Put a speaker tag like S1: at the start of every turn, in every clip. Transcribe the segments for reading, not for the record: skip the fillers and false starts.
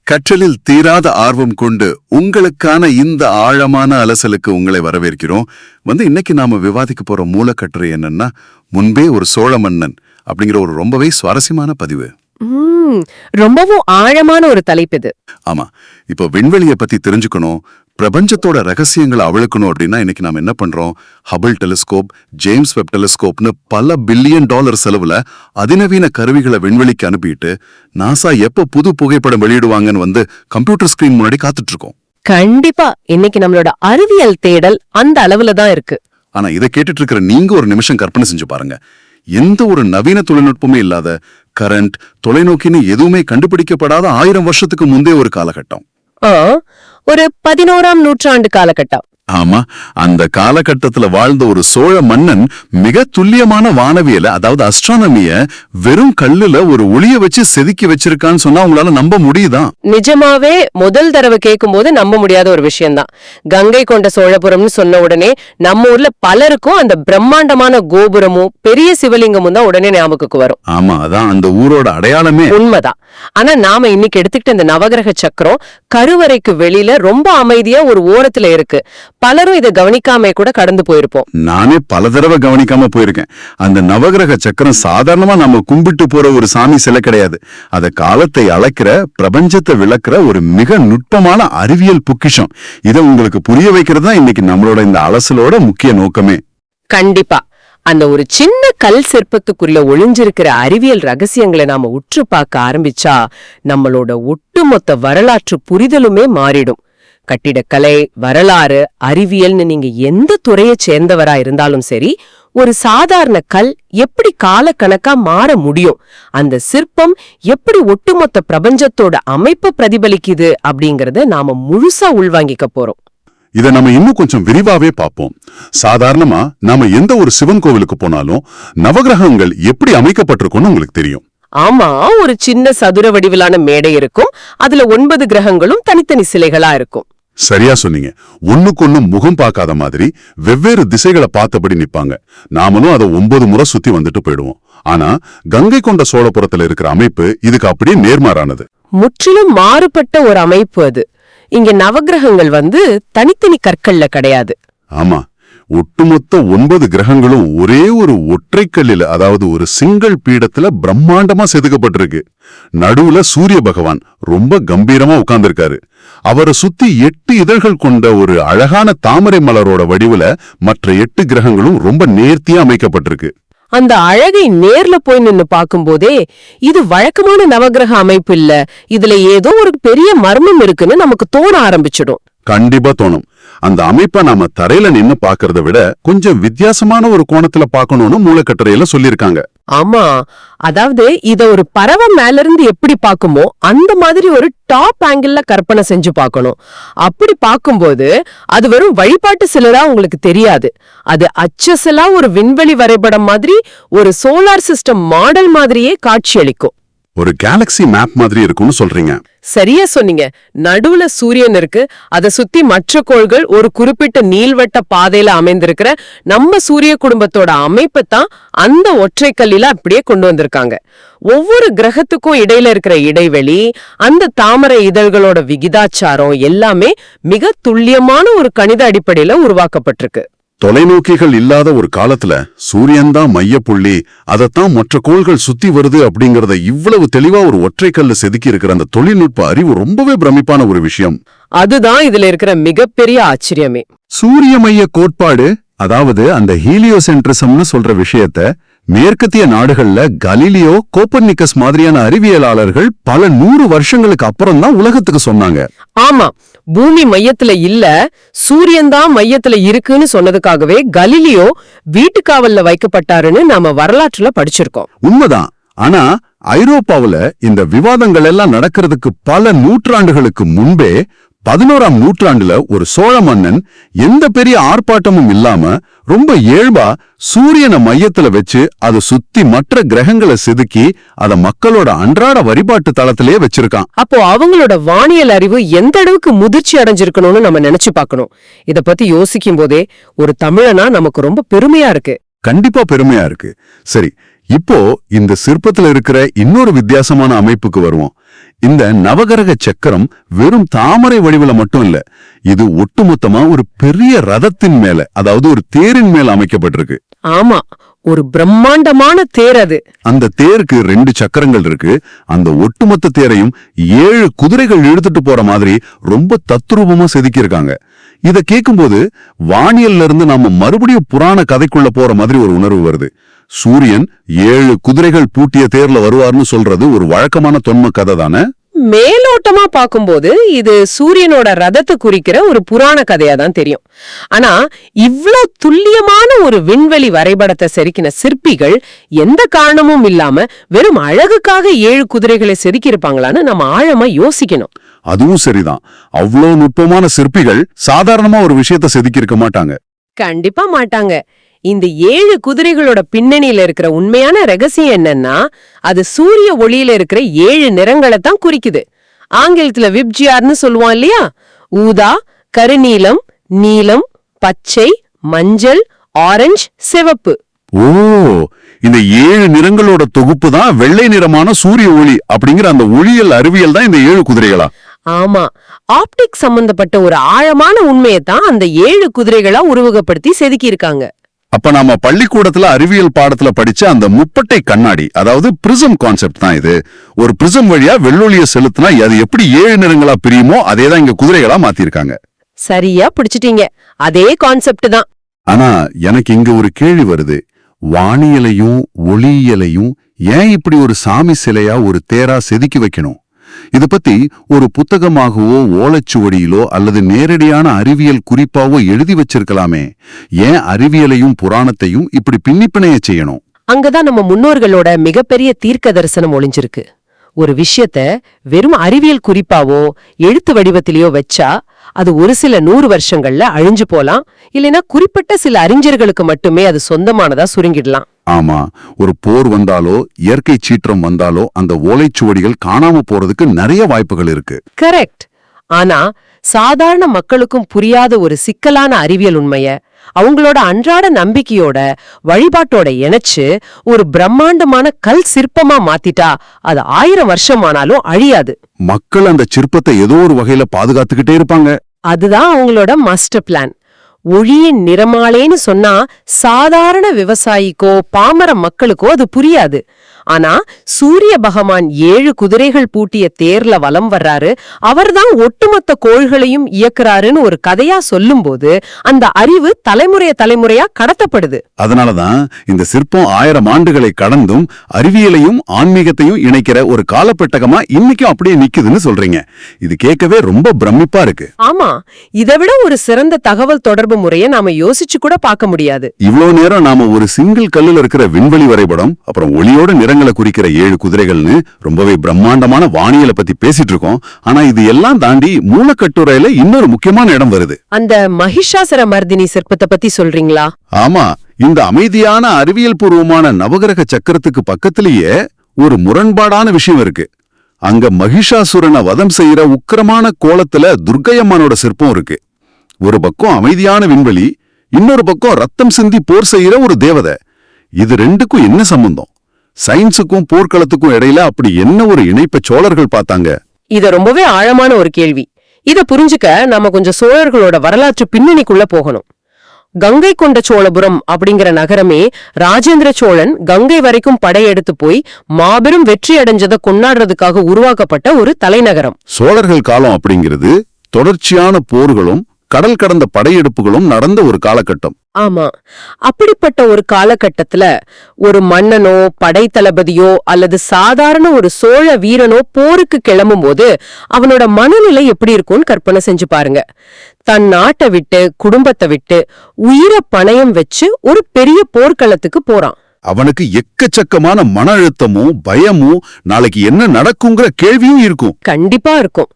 S1: கற்றலில் தீராத ஆர்வம் கொண்டு உங்களுக்கான இந்த ஆழமான அலசலுக்கு உங்களை வரவேற்கிறோம். இன்னைக்கு நாம விவாதிக்க போற மூலக்கட்டுரை என்னன்னா, முன்பே ஒரு சோழ மன்னன் அப்படிங்கிற ஒரு ரொம்பவே சுவாரஸ்யமான பதிவு.
S2: ரொம்பவும் ஆழமான ஒரு தலைப்பு இது.
S1: ஆமா, இப்போ விண்வெளியை பத்தி தெரிஞ்சுக்கணும், பிரபஞ்சத்தோட ரகசியங்களை அவிழ்க்கணும் அப்படின்னா இன்னைக்கு நாம என்ன பண்றோம்? ஹபிள் டெலிஸ்கோப், ஜேம்ஸ் வெப் டெலிஸ்கோப்னு பல பில்லியன் டாலர் செலவுல அதிநவீன கருவிகளை விண்வெளிக்கு அனுப்பிட்டு நாசா எப்ப புது புகைப்படம் வெளியிடுவாங்கன்னு கம்ப்யூட்டர் ஸ்கிரீன் முன்னாடி காத்துட்டு இருக்கோம்.
S2: கண்டிப்பா இன்னைக்கு நம்மளோட அறிவியல் தேடல் அந்த அளவுல தான் இருக்கு.
S1: ஆனா இதை கேட்டுட்டு இருக்கிற நீங்க ஒரு நிமிஷம் கற்பனை செஞ்சு பாருங்க. எந்த ஒரு நவீன தொழில்நுட்பமே இல்லாத, கரண்ட், தொலைநோக்கின்னு எதுவுமே கண்டுபிடிக்கப்படாத 1000 வருஷத்துக்கு முந்தைய ஒரு காலகட்டம்.
S2: ஒரு 11ஆம் நூற்றாண்டு காலகட்டம்.
S1: ஆமா, அந்த காலகட்டத்துல வாழ்ந்த ஒரு சோழ மன்னன் மிக துல்லியமான வானவியல, அதாவது அஸ்ட்ரானமிய வெறும் கல்லுல ஒரு ஒளிய வச்சு செதுக்கி வச்சிருக்கான்னு சொன்னா உங்களால நம்ப முடியுதான்?
S2: நிஜமாவே முதல் தடவை கேட்கும் போது நம்ப முடியாத ஒரு விஷயம்தான். கங்கை கொண்ட சோழபுரம்னு சொன்ன உடனே நம்ம ஊர்ல பலருக்கும் அந்த பிரம்மாண்டமான கோபுரமும் பெரிய சிவலிங்கமும் தான் உடனே ஞாபகத்துக்கு வரும்.
S1: ஆமா, அதான் அந்த ஊரோட அடையாளமே.
S2: உண்மைதான். ஆனா நாம இன்னைக்கு எடுத்துக்கிட்ட இந்த நவகிரக சக்கரம் கருவறைக்கு வெளியில ரொம்ப அமைதியா ஒரு ஓரத்துல இருக்கு. பலரும் இதை கவனிக்காம கூட கடந்து போயிருப்போம்.
S1: நானே பல தடவை கவனிக்காம போயிருக்கேன். அந்த நவகிரக சக்கரம் சாதாரணமா நம்ம கும்பிட்டு போற ஒரு சாமி சிலை கிடையாது. அத காலத்தை அளக்கிற, பிரபஞ்சத்தை விளக்குற ஒரு மிக நுட்பமான அறிவியல் பொக்கிஷம். இதை உங்களுக்கு புரிய வைக்கிறது தான் இன்னைக்கு நம்மளோட இந்த அலசலோட முக்கிய நோக்கமே.
S2: கண்டிப்பா அந்த ஒரு சின்ன கல் சிற்பத்துக்குள்ள ஒளிஞ்சிருக்கிற அறிவியல் ரகசியங்களை நாம உற்று பார்க்க ஆரம்பிச்சா நம்மளோட ஒட்டுமொத்த வரலாற்று புரிதலுமே மாறிடும். கட்டிடக்கலை, வரலாறு, அறிவியல்னு நீங்க எந்த துறையை சேர்ந்தவரா இருந்தாலும் சரி, ஒரு சாதாரண கல் எப்படி காலக்கணக்கா மாற முடியும், அந்த சிற்பம் எப்படி ஒட்டுமொத்த பிரபஞ்சத்தோட அமைப்பை பிரதிபலிக்குது அப்படிங்கறத நாம முழுசா உள்வாங்கிக்க போறோம்.
S1: இதை நம்ம இன்னும் கொஞ்சம் விரிவாவே பார்ப்போம். சாதாரணமா நாம எந்த ஒரு சிவன் கோவிலுக்கு போனாலும் நவகிரகங்கள் எப்படி அமைக்கப்பட்டிருக்கும்னு உங்களுக்கு தெரியும்.
S2: ஆமா, ஒரு சின்ன சதுர வடிவிலான மேடை இருக்கும். அதுல 9 கிரகங்களும் தனித்தனி சிலைகளா இருக்கும்.
S1: சரியா சொன்னீங்க. ஒண்ணுக்கொன்னு முகம் பார்க்காத மாதிரி வெவ்வேறு திசைகளை பார்த்தபடி நிப்பாங்க. நாமளும் அதை 9 முறை சுத்தி வந்துட்டு போயிடுவோம். ஆனா கங்கை கொண்ட சோழபுரத்துல இருக்கிற அமைப்பு இதுக்கு அப்படியே நேர்மாறானது.
S2: முற்றிலும் மாறுபட்ட ஒரு அமைப்பு அது. இங்க நவகிரகங்கள் தனித்தனி கற்கள்ல கிடையாது.
S1: ஆமா, ஒட்டுமொத்த 9 கிரகங்களும் ஒரே ஒரு ஒற்றை கல்லில், அதாவது ஒரு சிங்கிள் பீடத்துல பிரம்மாண்டமா செதுக்கப்பட்டிருக்கு. நடுவுல சூரிய பகவான் ரொம்ப கம்பீரமா உட்கார்ந்திருக்காரு. அவரை சுத்தி 8 இதழ்கள் கொண்ட ஒரு அழகான தாமரை மலரோட வடிவுல மற்ற 8 கிரகங்களும் ரொம்ப நேர்த்தியா அமைக்கப்பட்டிருக்கு.
S2: அந்த அழகை நேர்ல போய் நின்னு பாக்கும்போதே இது வழக்கமான நவகிரக அமைப்பு இல்ல, இதுல ஏதோ ஒரு பெரிய மர்மம் இருக்குன்னு நமக்கு தோண ஆரம்பிச்சிடும்.
S1: கண்டிப்பா தோணும். அந்த அமைப்பை நாம தரையில நின்னு பாக்குறத விட கொஞ்சம் வித்தியாசமான ஒரு கோணத்துல பாக்கணும்னு மூலக்கட்டுரையில சொல்லிருக்காங்க.
S2: ஆமா, அதாவது இத ஒரு பறவை மேல இருந்து எப்படி பாக்குமோ அந்த மாதிரி ஒரு டாப் ஆங்கிள் கற்பனை செஞ்சு பார்க்கணும். அப்படி பார்க்கும்போது அது வெறும் வழிபாட்டு சிலரா உங்களுக்கு தெரியாது. அது அச்சசலா ஒரு விண்வெளி வரைபடம் மாதிரி, ஒரு சோலார் சிஸ்டம் மாடல் மாதிரியே காட்சியளிக்கும்.
S1: ஒரு கேலக்சி மேப் மாதிரி இருக்கும்னு சொல்றீங்க.
S2: சரியா சொன்னீங்க. நடுவுல சூரியன் இருக்கு, அதை சுத்தி மற்ற கோள்கள் ஒரு குறிப்பிட்ட நீள்வட்ட பாதையில அமைந்திருக்கிற நம்ம சூரிய குடும்பத்தோட அமைப்பை தான் அந்த ஒற்றை கல்லில அப்படியே கொண்டு வந்திருக்காங்க. ஒவ்வொரு கிரகத்துக்கும் இடையில இருக்கிற இடைவெளி, அந்த தாமரை இதழ்களோட விகிதாச்சாரம் எல்லாமே மிக துல்லியமான ஒரு கணித அடிப்படையில உருவாக்கப்பட்டிருக்கு.
S1: தொலைநோக்கிகள் இல்லாத ஒரு காலத்துல சூரியன் தான் மையப்புள்ளி, அதைத்தான் மற்ற கோள்கள் சுத்தி வருது அப்படிங்கறத இவ்வளவு தெளிவா ஒரு ஒற்றை கல்ல செதுக்கி இருக்கிற அந்த தொழில்நுட்ப அறிவு ரொம்பவே பிரமிப்பான ஒரு விஷயம்.
S2: அதுதான் இதுல இருக்கிற மிகப்பெரிய ஆச்சரியமே.
S1: சூரிய மைய கோட்பாடு, அதாவது அந்த ஹீலியோசென்ட்ரிசம்னு சொல்ற விஷயத்த மேற்கத்திய நாடுகள்ல கலீலியோ, கோப்பர்னிக்கஸ் மாதிரியான அறிவியலாளர்கள் பல 100 வருஷங்களுக்கு அப்புறம் தான் உலகத்துக்கு சொன்னாங்க.
S2: ஆமா, பூமி மையத்துல இல்ல, சூரியன் தான் மையத்துல இருக்குன்னு சொன்னதுக்காகவே கலீலியோ வீட்டுக்காவல்ல வைக்கப்பட்டாருன்னு நாம வரலாற்றுல படிச்சிருக்கோம்.
S1: உண்மைதான். ஆனா ஐரோப்பாவுல இந்த விவாதங்கள் எல்லாம் நடக்கிறதுக்கு பல நூற்றாண்டுகளுக்கு முன்பே 11ஆம் நூற்றாண்டுல ஒரு சோழ மன்னன் எந்த பெரிய ஆர்ப்பாட்டமும் இல்லாம ரொம்ப இயல்பா சூரியனை மையத்துல வச்சு அதை சுத்தி மற்ற கிரகங்களை செதுக்கி அத மக்களோட அன்றாட வழிபாட்டு தளத்திலேயே வச்சிருக்கான்.
S2: அப்போ அவங்களோட வானியல் அறிவு எந்த அளவுக்கு முதிர்ச்சி அடைஞ்சிருக்கணும்னு நம்ம நினைச்சு பார்க்கணும். இத பத்தி யோசிக்கும் போதே ஒரு தமிழனா நமக்கு ரொம்ப பெருமையா இருக்கு.
S1: கண்டிப்பா பெருமையா இருக்கு. சரி, இப்போ இந்த சிற்பத்துல இருக்கிற இன்னொரு வித்தியாசமான அமைப்புக்கு வருவோம். இந்த நவகிரக சக்கரம் வெறும் தாமரை வடிவில மட்டும் இல்ல, இது ஒட்டுமொத்தமா ஒரு பெரிய ரதத்தின் மேல, அதாவது ஒரு தேரின் மேல அமைக்கப்பட்டிருக்கு.
S2: ஆமா, ஒரு பிரம்மாண்டமான தேர் அது.
S1: அந்த தேருக்கு 2 சக்கரங்கள் இருக்கு. அந்த ஒட்டுமொத்த தேரையும் 7 குதிரைகள் இழுத்துட்டு போற மாதிரி ரொம்ப தத்ரூபமா செதுக்கியிருக்காங்க. இத கேட்கும்போது வானியல்ல இருந்து நாம மறுபடியும் புராண கதைக்குள்ள போற மாதிரி ஒரு உணர்வு வருது. சூரியன் 7 குதிரைகள் பூட்டிய தேர்ல வருவார்னு சொல்றது ஒரு வழக்கமான தொன்ம கதை தானே?
S2: மேலோட்டமா பாக்கும்போது இது சூரியனோட ரதத்தை குறிக்கிற ஒரு புராண கதையா தான் தெரியும். ஆனா இவ்ளோ துல்லியமான ஒரு விண்வெளி வரைபடத்தை செதுக்கின சிற்பிகள் எந்த காரணமும் இல்லாம வெறும் அழகுக்காக 7 குதிரைகளை செதுக்கியிருப்பாங்களான்னு நம்ம ஆழமா யோசிக்கணும்.
S1: அதுவும் சரிதான். அவ்வளோ நுட்பமான சிற்பிகள் சாதாரணமா ஒரு விஷயத்தை செதுக்கியிருக்க மாட்டாங்க.
S2: கண்டிப்பா மாட்டாங்க. இந்த 7 குதிரைகளோட பின்னணியில இருக்கிற உண்மையான ரகசியம் என்னன்னா, அது சூரிய ஒளியில இருக்கிற 7 நிறங்களை தான் குறிக்குது. ஆங்கிலத்துல விப்ஜிஆர்னு சொல்லுவான் இல்லையா? ஊதா, கருநீலம், நீலம், பச்சை, மஞ்சள், ஆரஞ்சு, சிவப்பு.
S1: ஓ, இந்த 7 நிறங்களோட தொகுப்பு தான் வெள்ளை நிறமான சூரிய ஒளி அப்படிங்கிற அந்த ஒளியல் அறிவியல் தான் இந்த 7 குதிரைகளா?
S2: ஆமா, ஆப்டிக் சம்பந்தப்பட்ட ஒரு ஆழமான உண்மையை தான் அந்த 7 குதிரைகளா உருவகப்படுத்தி செதுக்கி இருக்காங்க.
S1: அப்ப நாம பள்ளிக்கூடத்துல அறிவியல் பாடத்துல படிச்ச அந்த முப்பட்டை கண்ணாடி, அதாவது பிரிசம் கான்செப்ட் தான் இது. ஒரு பிரிசம் வழியா வெள்ளொளிய செலுத்தினா அது எப்படி 7 நிறங்களா பிரியுமோ அதேதான் இங்க குதிரைகளா மாத்திருக்காங்க.
S2: சரியா பிடிச்சிட்டீங்க, அதே கான்செப்ட் தான்.
S1: ஆனா எனக்கு இங்க ஒரு கேள்வி வருது. வானியலையும் ஒளியியலையும் ஏன் இப்படி ஒரு சாமி சிலையா ஒரு தேரா செதுக்கி வைக்கணும்? இத பத்தி ஒரு புத்தகமாகவோ ஓலைச்சுவடியிலோ அல்லது நேரடியான அறிவியல் குறிப்பாவோ எழுதி வச்சிருக்கலாமே. ஏன் அறிவியலையும் புராணத்தையும் இப்படி பின்னிப்பிணைய செய்யணும்?
S2: அங்கதான் நம்ம முன்னோர்களோட மிகப்பெரிய தீர்க்க தரிசனம் ஒளிஞ்சிருக்கு. ஒரு விஷயத்த வெறும் அறிவியல் குறிப்பாவோ எழுத்து வடிவத்திலேயோ வச்சா அது ஒரு சில 100 வருஷங்கள்ல அழிஞ்சு போலாம், இல்லைன்னா குறிப்பிட்ட சில அறிஞர்களுக்கு மட்டுமே அது சொந்தமானதா சுருங்கிடலாம்.
S1: ஆமா, ஒரு போர் வந்தாலோ இயற்கை சீற்றம் வந்தாலோ அந்த ஓலைச்சுவடிகள் காணாம போறதுக்கு நிறைய வாய்ப்புகள் இருக்கு.
S2: கரெக்ட். ஆனா சாதாரண மக்களுக்கும் புரியாத ஒரு சிக்கலான அறிவியல் உண்மைய அவங்களோட அன்றாட நம்பிக்கையோட வழிபாட்டோட இணைச்சு ஒரு பிரம்மாண்டமான கல் சிற்பமா மாத்திட்டா அது 1000 வருஷம் ஆனாலும் அழியாது.
S1: மக்கள் அந்த சிற்பத்தை ஏதோ ஒரு வகையில பாதுகாத்துக்கிட்டே இருப்பாங்க.
S2: அதுதான் அவங்களோட மாஸ்டர் பிளான். ஒளியின் நிறமாலேன்னு சொன்னா சாதாரண விவசாயிக்கோ பாமர மக்களுக்கோ அது புரியாது. ஆனா சூரிய பகவான் 7 குதிரைகள் பூட்டிய தேர்ல வலம் வர்றாரு, அவர்தான் ஒட்டுமொத்த கோள்களையும் இயக்குறாருன்னு ஒரு கதையா சொல்லும்போது அந்த அறிவு தலைமுறையா கடத்தப்படுது.
S1: அதனாலதான் இந்த சிற்பம் 1000 ஆண்டுகளை கடந்தும் அறிவியலையும் ஆன்மீகத்தையும் இணைக்கிற ஒரு காலப்பெட்டகமா இன்னைக்கும் அப்படியே நிக்குதுன்னு சொல்றீங்க. இது கேட்கவே ரொம்ப பிரமிப்பா இருக்கு.
S2: ஆமா, இதை விட ஒரு சிறந்த தகவல் தொடர்பு முறையை நாம யோசிச்சு கூட பார்க்க முடியாது.
S1: இவ்வளவு நேரம் நாம ஒரு சிங்கிள் கல்லுல இருக்கிற விண்வெளி வரைபடம், அப்புறம் ஒளியோட நிறங்களை குறிக்கிற 7 குதிரைகள்னு ரொம்பவே பிரம்மாண்டமான வானியலை பத்தி பேசிட்டு இருக்கோம். ஆனா இது எல்லாம் தாண்டி மூலக்கட்டுரையில இன்னொரு முக்கியமான இடம் வருது.
S2: அந்த மகிஷாசுர மர்தினி சிற்பத்தை பத்தி சொல்றீங்களா?
S1: ஆமா, இந்த அமைதியான அறிவியல் பூர்வமான நவகிரக சக்கரத்துக்கு பக்கத்திலேயே ஒரு முரண்பாடான விஷயம் இருக்கு. அங்க மகிஷாசுரனை வதம் செய்யற உக்கிரமான கோலத்துல துர்க்கையம்மனோட சிற்பம் இருக்கு. ஒரு பக்கம் அமைதியான விண்வெளி, இன்னொரு பக்கம் ரத்தம் சிந்தி போர் செய்யற ஒரு தேவதை. இது ரெண்டுக்கும் என்ன சம்பந்தம்? சயின்ஸுக்கும் போர்க்களத்துக்கும் இடையில அப்படி என்ன ஒரு இணைப்பை சோழர்கள் பார்த்தாங்க?
S2: இது ரொம்பவே ஆழமான ஒரு கேள்வி. இத புரிஞ்சுக்க நாம கொஞ்சம் சோழர்களோட வரலாற்று பின்னணிக்குள்ள போகணும். கங்கை கொண்ட சோழபுரம் அப்படிங்கிற நகரமே ராஜேந்திர சோழன் கங்கை வரைக்கும் படையெடுத்து போய் மாபெரும் வெற்றி அடைஞ்சதை கொண்டாடுறதுக்காக உருவாக்கப்பட்ட ஒரு தலைநகரம்.
S1: சோழர்கள் காலம் அப்படிங்கிறது தொடர்ச்சியான போர்களும் கடல் கடந்த படையெடுப்புகளும் நடந்த ஒரு காலகட்டம்.
S2: ஆமா, அப்படிப்பட்ட ஒரு காலகட்டத்துல ஒரு மன்னனோ படைத்தளபதியோ அல்லது சாதாரண ஒரு சோழ வீரனோ போருக்கு கிளம்பும் போது அவனோட மனநிலை எப்படி இருக்கும்னு கற்பனை செஞ்சு பாருங்க. தன் நாட்டை விட்டு குடும்பத்தை விட்டு உயிரை பணயம் வச்சு ஒரு பெரிய போர்க்களத்துக்கு போறான்.
S1: அவனுக்கு எக்கச்சக்கமான மன அழுத்தமும் பயமும் நாளைக்கு என்ன நடக்குங்கிற கேள்வியும் இருக்கும்.
S2: கண்டிப்பா இருக்கும்.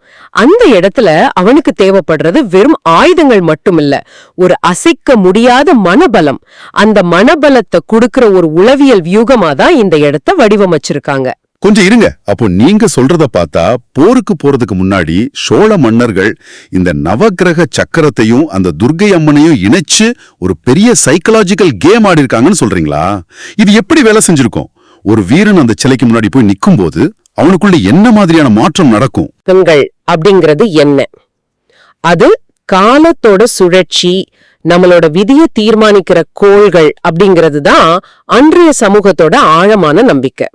S2: அந்த இடத்துல அவனுக்கு தேவைப்படுறது வெறும் ஆயுதங்கள் மட்டுமில்ல, ஒரு அசைக்க முடியாத மனபலம். அந்த மனபலத்தை கொடுக்கிற ஒரு உளவியல் வியூகமா தான் இந்த இடத்தை வடிவமைச்சிருக்காங்க.
S1: கொஞ்சம் இருங்க, அப்போ நீங்க சொல்றத பார்த்தா போருக்கு போறதுக்கு முன்னாடி சோழ மன்னர்கள் இந்த நவகிரக சக்கரத்தையும் அந்த துர்க்கை அம்மனையும் இணைச்சு ஒரு பெரிய சைக்கலாஜிக்கல் கேம் ஆடி இருக்காங்கன்னு சொல்றீங்களா? இது எப்படி வேலை செஞ்சிருக்கும்? ஒரு வீரன் அந்த சிலைக்கு முன்னாடி போய் நிக்கும் போது அவனுக்குள்ள என்ன மாதிரியான மாற்றம் நடக்கும்?
S2: கண்கள் அப்படிங்கிறது என்ன? அது காலத்தோட சுழற்சி, நம்மளோட விதியை தீர்மானிக்கிற கோள்கள் அப்படிங்கிறது தான் அன்றைய சமூகத்தோட ஆழமான நம்பிக்கை.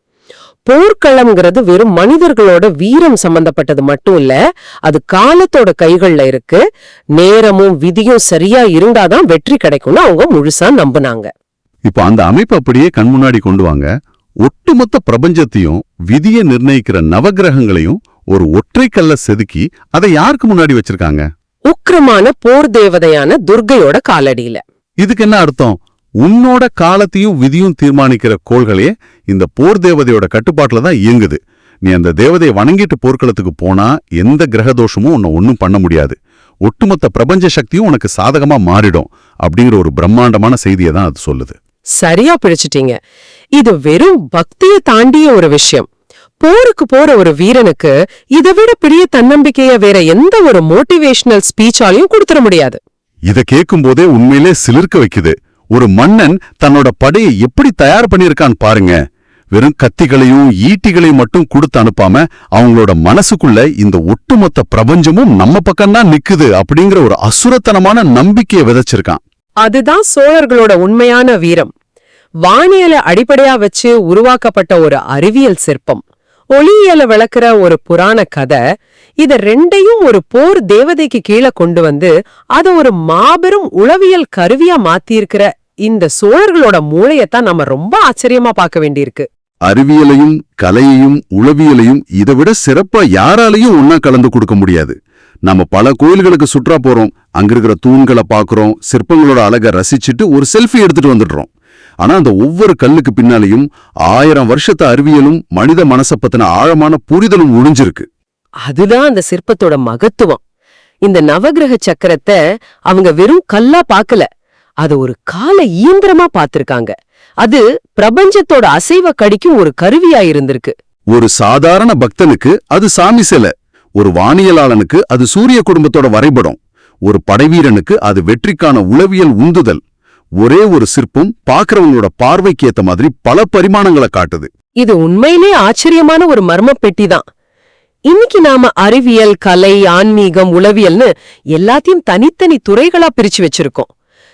S2: போர்க்களம்ங்கிறது வெறும் மனிதர்களோட வீரம் சம்பந்தப்பட்டது மட்டும் இல்ல, அது காலத்தோட கைகள்ல இருக்கு. நேரமும் விதியும் சரியா இருந்தாதான் வெற்றி கிடைக்கும்னு அவங்க முழுசா நம்புனாங்க.
S1: இப்ப அந்த அமைப்பு அப்படியே கண் முன்னாடி கொண்டு வாங்க. ஒட்டுமொத்த பிரபஞ்சத்தையும் விதியை நிர்ணயிக்கிற நவகிரகங்களையும் ஒரு ஒற்றை கல்ல செதுக்கி அதை யாருக்கு முன்னாடி வச்சிருக்காங்க?
S2: உக்கிரமான போர் தேவதையான துர்கையோட காலடியில.
S1: இதுக்கு என்ன அர்த்தம்? உன்னோட காலத்தையும் விதியும் தீர்மானிக்கிற கோள்களே இந்த போர் தேவதையோட கட்டுப்பாட்டுல தான் இயங்குது. நீ அந்த தேவதையை வணங்கிட்டு போர்க்களத்துக்கு போனா எந்த கிரகதோஷமும் உன்னை ஒன்னும் பண்ண முடியாது. ஒட்டுமொத்த பிரபஞ்ச சக்தியும் உனக்கு சாதகமா மாறிடும் அப்படிங்கிற ஒரு பிரம்மாண்டமான செய்தியை தான் அது சொல்லுது.
S2: சரியா பிடிச்சிட்டீங்க. இது வெறும் பக்தியை தாண்டிய ஒரு விஷயம். போருக்கு போற ஒரு வீரனுக்கு இதை விட பெரிய தன்னம்பிக்கைய வேற எந்த ஒரு மோட்டிவேஷனல் ஸ்பீச்சாலையும் கொடுத்துட முடியாது.
S1: இத கேட்கும் போதே உண்மையிலே சிலிர்க்க வைக்குது. ஒரு மன்னன் தன்னோட படையை எப்படி தயார் பண்ணிருக்கான்னு பாருங்க. வெறும் கத்திகளையும் ஈட்டிகளையும் மட்டும் கொடுத்து அனுப்பாம அவங்களோட மனசுக்குள்ள இந்த ஒட்டுமொத்த பிரபஞ்சமும் நம்ம பக்கம்தான் நிக்குது அப்படிங்கிற ஒரு அசுரத்தனமான நம்பிக்கையை விதைச்சிருக்கான்.
S2: அதுதான் சோழர்களோட உண்மையான வீரம். வானியலை அடிப்படையா வச்சு உருவாக்கப்பட்ட ஒரு அறிவியல் சிற்பம், ஒளியியலை விளக்குற ஒரு புராண கதை, இத ரெண்டையும் ஒரு போர் தேவதைக்கு கீழே கொண்டு வந்து அத ஒரு மாபெரும் உளவியல் கருவியா மாத்தியிருக்கிற இந்த சோழர்களோட மூளையத்தான் நம்ம ரொம்ப ஆச்சரியமா பார்க்க வேண்டியிருக்கு.
S1: அறிவியலையும் கலையையும் உளவியலையும் இதை விட சிறப்பா யாராலையும் ஒன்னா கலந்து கொடுக்க முடியாது. நம்ம பல கோயில்களுக்கு சுற்றா போறோம், அங்க இருக்கிற தூண்களை பாக்குறோம், சிற்பங்களோட அழகை ரசிச்சுட்டு ஒரு செல்ஃபி எடுத்துட்டு வந்துடுறோம். ஆனா அந்த ஒவ்வொரு கல்லுக்கு பின்னாலையும் 1000 வருஷத்து அறிவியலும் மனித மனசை பத்தின ஆழமான புரிதலும் ஒளிஞ்சிருக்கு.
S2: அதுதான் அந்த சிற்பத்தோட மகத்துவம். இந்த நவகிரக சக்கரத்தை அவங்க வெறும் கல்லா பாக்கல, அது ஒரு கால இயந்திரமா பாத்திருக்காங்க. அது பிரபஞ்சத்தோட அசைவ கடிக்கும் ஒரு கருவியா இருந்திருக்கு.
S1: ஒரு சாதாரண பக்தனுக்கு அது சாமி சிலை, ஒரு வானியலாளனுக்கு அது சூரிய குடும்பத்தோட வரைபடம், ஒரு படைவீரனுக்கு அது வெற்றிக்கான உளவியல் உந்துதல். ஒரே ஒரு சிற்பம் பாக்குறவங்களோட பார்வைக்கு ஏத்த மாதிரி பல பரிமாணங்களை காட்டுது.
S2: இது உண்மையிலே ஆச்சரியமான ஒரு மர்ம பெட்டிதான். இன்னைக்கு நாம அறிவியல், கலை, ஆன்மீகம், உளவியல்னு எல்லாத்தையும் தனித்தனி துறைகளா பிரிச்சு வச்சிருக்கோம்.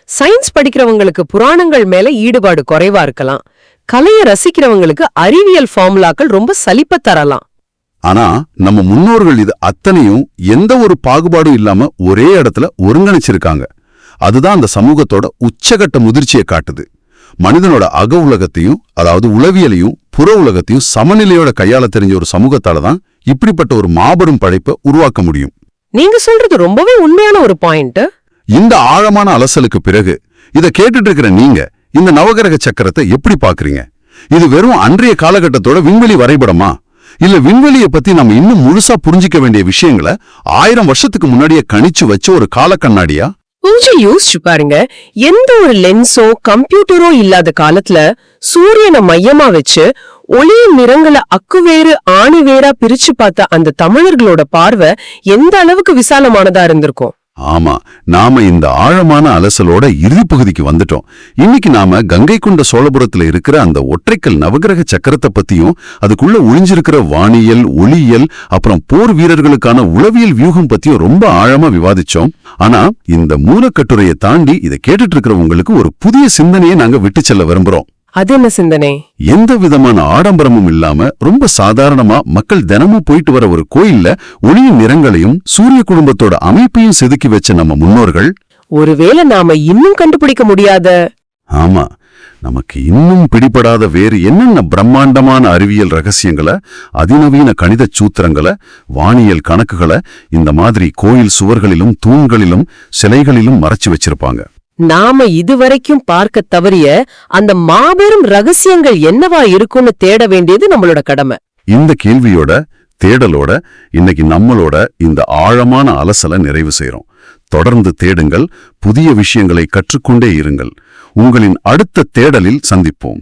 S2: சயின்ஸ் படிக்கிறவங்களுக்கு புராணங்கள் மேல ஈடுபாடு குறைவா இருக்கலாம். கலையை ரசிக்கிறவங்களுக்கு அறிவியல் ஃபார்முலாக்கள் ரொம்ப சலிப்ப தரலாம்.
S1: ஆனா நம்ம முன்னோர்கள் இது அத்தனையும் எந்த ஒரு பாகுபாடும் இல்லாம ஒரே இடத்துல ஒருங்கிணைச்சிருக்காங்க. அதுதான் அந்த சமூகத்தோட உச்சகட்ட முதிர்ச்சியை காட்டுது. மனிதனோட அக உலகத்தையும், அதாவது உளவியலையும் புற உலகத்தையும் சமநிலையோட கையாள தெரிஞ்ச ஒரு சமூகத்தாலதான் இப்படிப்பட்ட ஒரு மாபெரும் படைப்பை உருவாக்க முடியும்.
S2: நீங்க சொல்றது ரொம்பவே உண்மையான ஒரு பாயிண்ட்.
S1: இந்த ஆழமான அலசலுக்கு பிறகு இத கேட்டுட்டு இருக்கிற நீங்க இந்த நவகிரக சக்கரத்தை எப்படி பாக்குறீங்க? இது வெறும் அன்றைய காலகட்டத்தோட விண்வெளி வரைபடமா, இல்ல விண்வெளியை பத்தி நம்ம இன்னும் முழுசா புரிஞ்சிக்க வேண்டிய விஷயங்களை 1000 வருஷத்துக்கு முன்னாடியே கணிச்சு வச்ச ஒரு கால கண்ணாடியா?
S2: கொஞ்சம் யோசிச்சு பாருங்க. எந்த ஒரு லென்ஸோ கம்ப்யூட்டரோ இல்லாத காலத்துல சூரியனை மையமா வச்சு ஒளியின் நிறங்களை அக்குவேறு ஆணிவேரா பிரிச்சு பார்த்த அந்த தமிழர்களோட பார்வை எந்த அளவுக்கு விசாலமானதா இருந்திருக்கும்.
S1: ஆமா, நாம இந்த ஆழமான அலசலோட இறுதி பகுதிக்கு வந்துட்டோம். இன்னைக்கு நாம கங்கை கொண்ட சோழபுரத்துல இருக்கிற அந்த ஒற்றைக்கல் நவகிரக சக்கரத்தை பத்தியும் அதுக்குள்ள ஒளிஞ்சிருக்கிற வானியல், ஒளியியல், அப்புறம் போர் வீரர்களுக்கான உளவியல் வியூகம் பத்தியும் ரொம்ப ஆழமா விவாதிச்சோம். ஆனா இந்த மூலக்கட்டுரையை தாண்டி இதை கேட்டுட்டு இருக்கிறவங்களுக்கு ஒரு புதிய சிந்தனையை நாங்க விட்டு செல்ல விரும்புறோம்.
S2: அது என்ன சிந்தனை?
S1: எந்த விதமான ஆடம்பரமும் இல்லாம ரொம்ப சாதாரணமா மக்கள் தினமும் போயிட்டு வர ஒரு கோயில்ல ஒளியின் நிறங்களையும் சூரிய குடும்பத்தோட அமைப்பையும் செதுக்கி வச்ச நம்ம முன்னோர்கள்
S2: ஒருவேளை நாம இன்னும் கண்டுபிடிக்க முடியாத,
S1: ஆமா, நமக்கு இன்னும் பிடிபடாத வேறு என்னென்ன பிரம்மாண்டமான அறிவியல் ரகசியங்களை, அதிநவீன கணித சூத்திரங்களை, வானியல் கணக்குகளை இந்த மாதிரி கோயில் சுவர்களிலும் தூண்களிலும் சிலைகளிலும் மறைச்சு வச்சிருப்பாங்க.
S2: நாம இதுவரைக்கும் பார்க்க தவறிய அந்த மாபெரும் ரகசியங்கள் என்னவா இருக்கும்னு தேட வேண்டியது நம்மளோட கடமை.
S1: இந்த கேள்வியோட தேடலோட இன்னைக்கு நம்மளோட இந்த ஆழமான அலசலை நிறைவு செய்றோம். தொடர்ந்து தேடுங்கள், புதிய விஷயங்களை கற்றுக்கொண்டே இருங்கள். உங்களின் அடுத்த தேடலில் சந்திப்போம்.